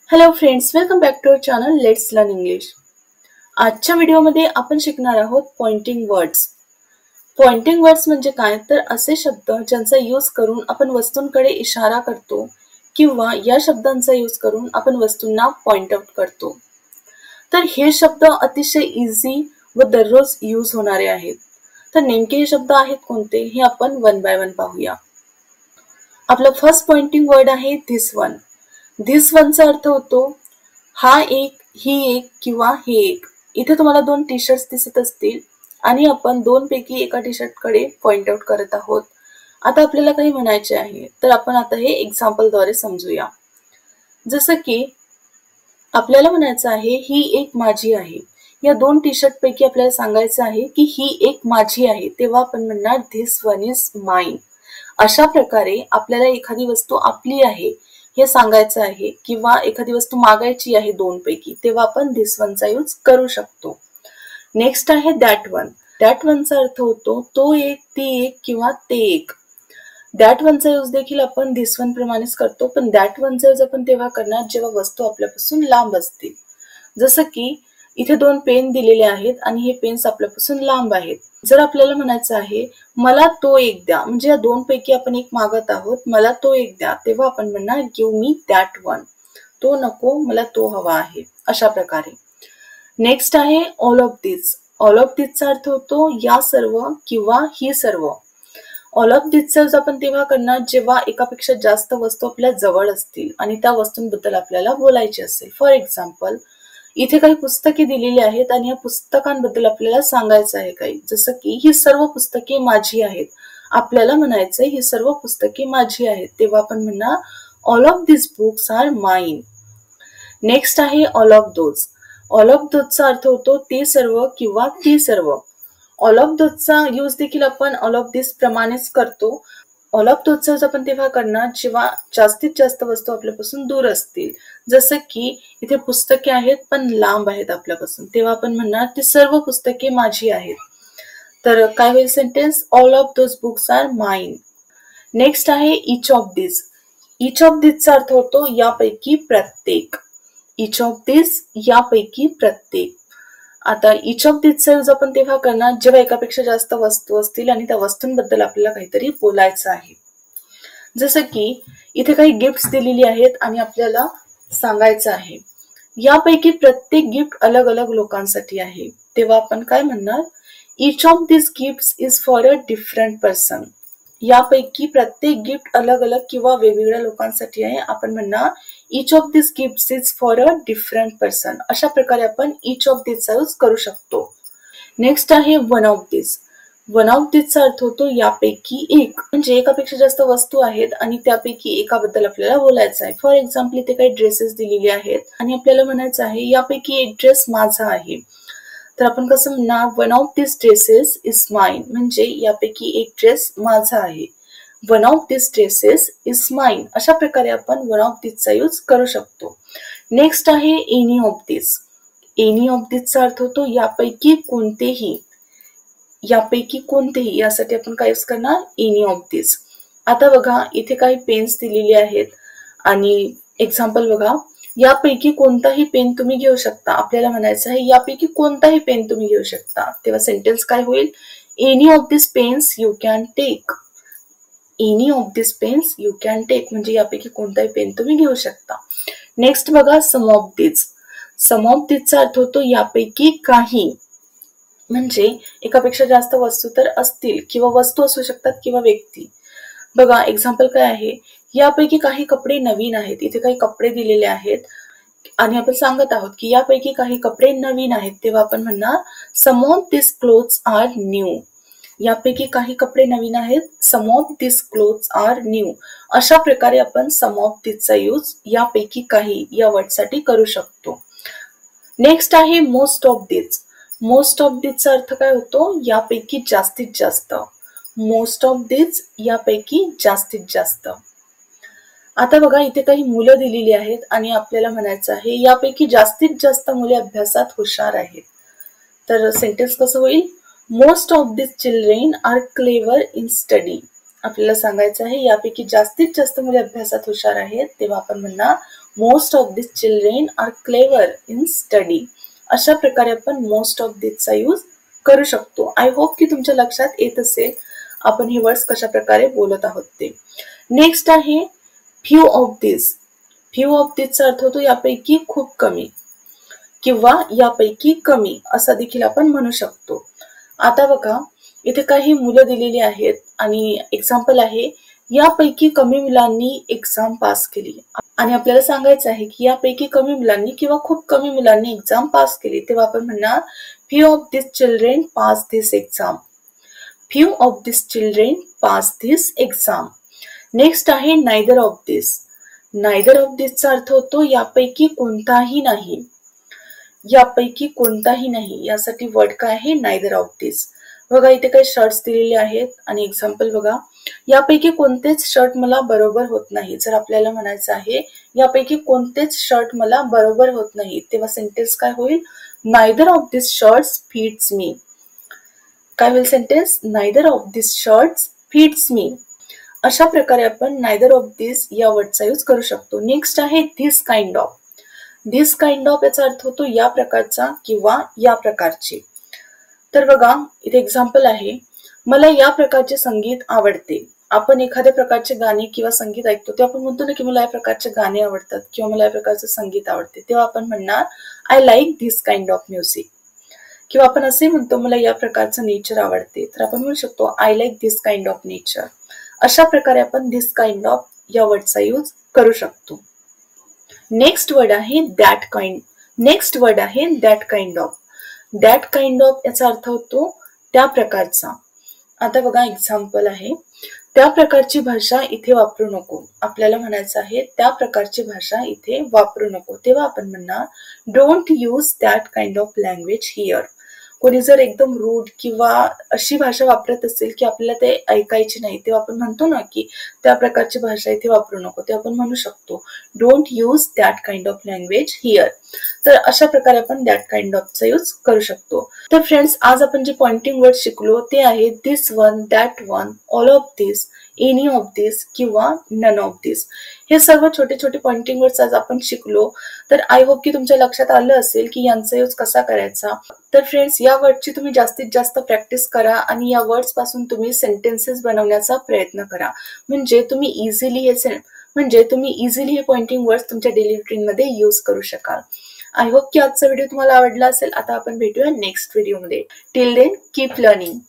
Hello friends, welcome back to our channel let's learn English. आजच्या व्हिडिओमध्ये आपण शिकणार आहोत पॉइंटिंग वर्ड्स. पॉइंटिंग वर्ड्स म्हणजे काय, तर असे शब्द ज्यांचा यूज करून आपण वस्तूंकडे इशारा करतो किंवा या शब्दांचा यूज करून आपण वस्तूंना पॉइंट आउट करतो. तर हे शब्द अतिशय इझी व दररोज यूज होणारे आहेत. तर नेमके हे शब्द आहेत कोणते हे आपण वन बाय वन पाहूया. आपला फर्स्ट पॉइंटिंग वर्ड आहे धिस वन. धिस वनचा अर्थ होतो हा एक, ही एक किंवा हे एक. इथे तुम्हाला दोन टी शर्ट्स दिसत असतील आणि आपण दोन पैकी एका टी शर्ट कडे पॉइंट आउट करत आहोत. आता आपल्याला काही म्हणायचे आहे, तर आपण आता हे एक्झाम्पल द्वारे समजूया. जसं की आपल्याला म्हणायचं आहे ही एक माझी आहे. या दोन टी शर्ट पैकी आपल्याला सांगायचं आहे की ही एक माझी आहे, तेव्हा आपण म्हणणार धिस वन इज माइन. अशा प्रकारे आपल्याला एखादी वस्तू आपली आहे हे सांगायचं आहे किंवा एखादी वस्तू मागायची आहे दोन पैकी, तेव्हा आपण धिस वनचा यूज करू शकतो. नेक्स्ट आहे दॅट वन. दॅट वनचा अर्थ होतो तो एक, ती एक किंवा ते एक. दॅट वनचा यूज देखील आपण धिस वन प्रमाणेच करतो, पण दॅट वनचा यूज आपण तेव्हा करणार जेव्हा वस्तू आपल्यापासून लांब असतील. जसं की इथे दोन पेन दिलेले आहेत आणि हे पेन्स आपल्यापासून लांब आहेत. जर आपल्याला म्हणायचं आहे मला तो एक द्या, म्हणजे या दोन पैकी आपण एक मागत आहोत, मला तो एक द्या, तेव्हा आपण म्हणणार गिव्ह मी दॅट वन. तो नको, मला तो हवा आहे. अशा प्रकारे. नेक्स्ट आहे all of this. All of दिसचा अर्थ होतो या सर्व किंवा ही सर्व. ऑल ऑफ दिसचा यूज आपण तेव्हा करणार जेव्हा एकापेक्षा जास्त वस्तू आपल्या जवळ असतील आणि त्या वस्तूंबद्दल आपल्याला बोलायचे असेल. फॉर एक्झाम्पल, इथे काही पुस्तके दिलेली आहेत आणि या पुस्तकांबद्दल आपल्याला सांगायचं आहे काही. जसं की ही सर्व पुस्तके माझी आहेत. आपल्याला म्हणायचंय ही सर्व पुस्तके माझी आहेत, तेव्हा आपण म्हणणार all of this books are mine. Next आहे all of those. All of दोजचा अर्थ होतो ते सर्व किंवा ती सर्व. ऑल ऑफ दोजचा यूज देखील आपण ऑल ऑफ दिस प्रमाणेच करतो. ऑल ऑफ दोजचा यूज आपण तेव्हा करणार जेव्हा जास्तीत जास्त वस्तू आपल्यापासून दूर असतील. जसं की इथे पुस्तके आहेत पण लांब आहेत आपल्यापासून, तेव्हा आपण म्हणणार ती सर्व पुस्तके माझी आहेत. तर काय होईल sentence, all of those books are mine. Next आहे each of this. Each of दिसचा अर्थ होतो यापैकी प्रत्येक. इच ऑफ दिस यापैकी प्रत्येक. आता इच ऑफ दिसचा यूज आपण तेव्हा करणार जेव्हा एकापेक्षा जास्त वस्तू असतील आणि त्या वस्तूंबद्दल आपल्याला काहीतरी बोलायचं आहे. जसं की इथे काही गिफ्ट्स दिलेली आहेत आणि आपल्याला सांगायचं आहे यापैकी प्रत्येक गिफ्ट अलग अलग लोकांसाठी आहे, तेव्हा आपण काय म्हणणार each of this gifts is for a different person. यापैकी प्रत्येक गिफ्ट अलग अलग किंवा वेगवेगळ्या लोकांसाठी आहे, आपण म्हणणार each of this gifts is for a different person. अशा प्रकारे आपण इच ऑफ दिसचा यूज करू शकतो. नेक्स्ट आहे one of this. One of दिसचा अर्थ होतो यापैकी एक, म्हणजे एकापेक्षा जास्त वस्तू आहेत आणि त्यापैकी एकाबद्दल आपल्याला बोलायचं आहे. फॉर एक्झाम्पल, इथे काही ड्रेसेस दिलेले आहेत आणि आपल्याला म्हणायचं आहे यापैकी एक ड्रेस माझा आहे, तर आपण कसं म्हणणार one of this dresses is mine, म्हणजे यापैकी एक ड्रेस माझा आहे. One of this dresses is mine. अशा प्रकारे आपण वन ऑफ दिसचा यूज करू शकतो. नेक्स्ट आहे any of this. Any of दिसचा अर्थ होतो यापैकी कोणतेही. यापैकी कोणतेही यासाठी आपण काय यूज करणार एनी ऑफ दिस. आता बघा इथे काही पेन्स दिलेली आहेत आणि एक्झाम्पल बघा यापैकी कोणताही पेन तुम्ही घेऊ शकता. आपल्याला म्हणायचं आहे यापैकी कोणताही पेन तुम्ही घेऊ शकता, तेव्हा सेंटेन्स काय होईल any of this pens you can take. Any of this pens you can take म्हणजे यापैकी कोणताही पेन तुम्ही घेऊ शकता. नेक्स्ट बघा सम ऑफ दिस. सम ऑफ दिसचा अर्थ होतो यापैकी काही, म्हणजे एकापेक्षा जास्त वस्तू तर असतील किंवा वस्तू असू शकतात किंवा व्यक्ती. बघा एक्झाम्पल काय आहे यापैकी काही कपडे नवीन आहेत. इथे काही कपडे दिलेले आहेत आणि आपण सांगत आहोत की यापैकी काही कपडे नवीन आहेत, तेव्हा आपण म्हणणार some of this clothes are new. यापैकी काही कपडे नवीन आहेत, some of this clothes are new. अशा प्रकारे आपण सम ऑफ दिसचा यूज यापैकी काही या वर्डसाठी करू शकतो. नेक्स्ट आहे most of this. Most of दिसचा अर्थ काय होतो यापैकी जास्तीत जास्त. मोस्ट ऑफ दिस यापैकी जास्तीत जास्त. आता बघा इथे काही मुलं दिलेली आहेत आणि आपल्याला म्हणायचं आहे यापैकी जास्तीत जास्त मुले अभ्यासात हुशार आहेत. तर सेंटेन्स कसं होईल most of this children are clever in study. आपल्याला सांगायचं आहे यापैकी जास्तीत जास्त मुले अभ्यासात हुशार आहेत, तेव्हा आपण म्हणणार most of this children are clever in study. अशा प्रकारे आपण मोस्ट ऑफ दिसचा यूज करू शकतो. आय होप की तुमच्या लक्षात येत असेल आपण हे वर्ड्स कशा प्रकारे बोलत आहोत ते. नेक्स्ट आहे few of this. Few of दिसचा अर्थ होतो यापैकी खूप कमी किंवा यापैकी कमी असा देखील आपण म्हणू शकतो. आता बघा इथे काही मुलं दिलेली आहेत आणि एक्झाम्पल आहे यापैकी कमी मुलांनी एक्झाम पास केली आणि आपल्याला सांगायचं आहे की यापैकी कमी मुलांनी किंवा खूप कमी मुलांनी एक्झाम पास केली, तेव्हा आपण म्हणणार few of this children pass this exam. Few of this children pass this exam. Next आहे neither of this. Neither of दिसचा अर्थ होतो यापैकी कोणताही नाही. यापैकी कोणताही नाही यासाठी वर्ड काय आहे नायदर ऑफ दिस. बघा इथे काही शर्ट्स दिलेले आहेत आणि एक्झाम्पल बघा यापैकी कोणतेच शर्ट मला बरोबर होत नाही. जर आपल्याला म्हणायचं आहे यापैकी कोणतेच शर्ट मला बरोबर होत नाही, तेव्हा सेंटेन्स काय होईल neither of this shirts fits me. काय होईल sentence neither of this shirts fits me. अशा प्रकारे आपण नायदर ऑफ दिस या वर्डचा यूज करू शकतो. नेक्स्ट आहे this kind of. This kind of याचा अर्थ होतो या प्रकारचा किंवा या प्रकारचे. तर बघा इथे एक्झाम्पल आहे मला या प्रकारचे संगीत आवडते. आपण एखाद्या प्रकारचे गाणे किंवा संगीत ऐकतो तेव्हा आपण म्हणतो ना की मला या प्रकारचे गाणे आवडतात किंवा मला या प्रकारचे संगीत आवडते, तेव्हा आपण म्हणणार I like this kind of music. किंवा आपण असे म्हणतो मला या प्रकारचं नेचर आवडते, तर आपण म्हणू शकतो I like this kind of nature. अशा प्रकारे आपण धिस काइंड ऑफ या वर्डचा यूज करू शकतो. नेक्स्ट वर्ड आहे दॅट काइंड. नेक्स्ट वर्ड आहे that kind of. That kind of याचा अर्थ होतो त्या प्रकारचा. आता बघा एक्झाम्पल आहे त्या प्रकारची भाषा इथे वापरू नको. आपल्याला म्हणायचं आहे त्या प्रकारची भाषा इथे वापरू नको, तेव्हा आपण म्हणणार don't use that kind of language here. कोणी जर एकदम रूड किंवा अशी भाषा वापरत असेल की आपल्याला ते ऐकायची नाही, तेव्हा आपण म्हणतो ना की त्या प्रकारची भाषा इथे वापरू नको, तेव्हा आपण म्हणू शकतो don't use that kind of language here. तर अशा प्रकारे आपण दॅट काइंड ऑफचा यूज करू शकतो. तर फ्रेंड्स आज आपण जे पॉइंटिंग वर्ड शिकलो ते आहे this one, that one, all of this, any of this किंवा नन ऑफ दिस. हे सर्व छोटे छोटे पॉइंटिंग वर्ड्स आज आपण शिकलो. तर आय होप की तुमच्या लक्षात आलं असेल की यांचा यूज कसा करायचा. तर फ्रेंड्स या वर्डची तुम्ही जास्तीत जास्त प्रॅक्टिस करा आणि या वर्ड्स पासून तुम्ही सेंटेन्सेस बनवण्याचा प्रयत्न करा. म्हणजे तुम्ही इझिली हे पॉइंटिंग वर्ड्स तुमच्या डेली रुटीन मध्ये यूज करू शकाल. आय होप की आजचा व्हिडिओ तुम्हाला आवडला असेल. आता आपण भेटूया नेक्स्ट व्हिडिओमध्ये. Till then keep learning.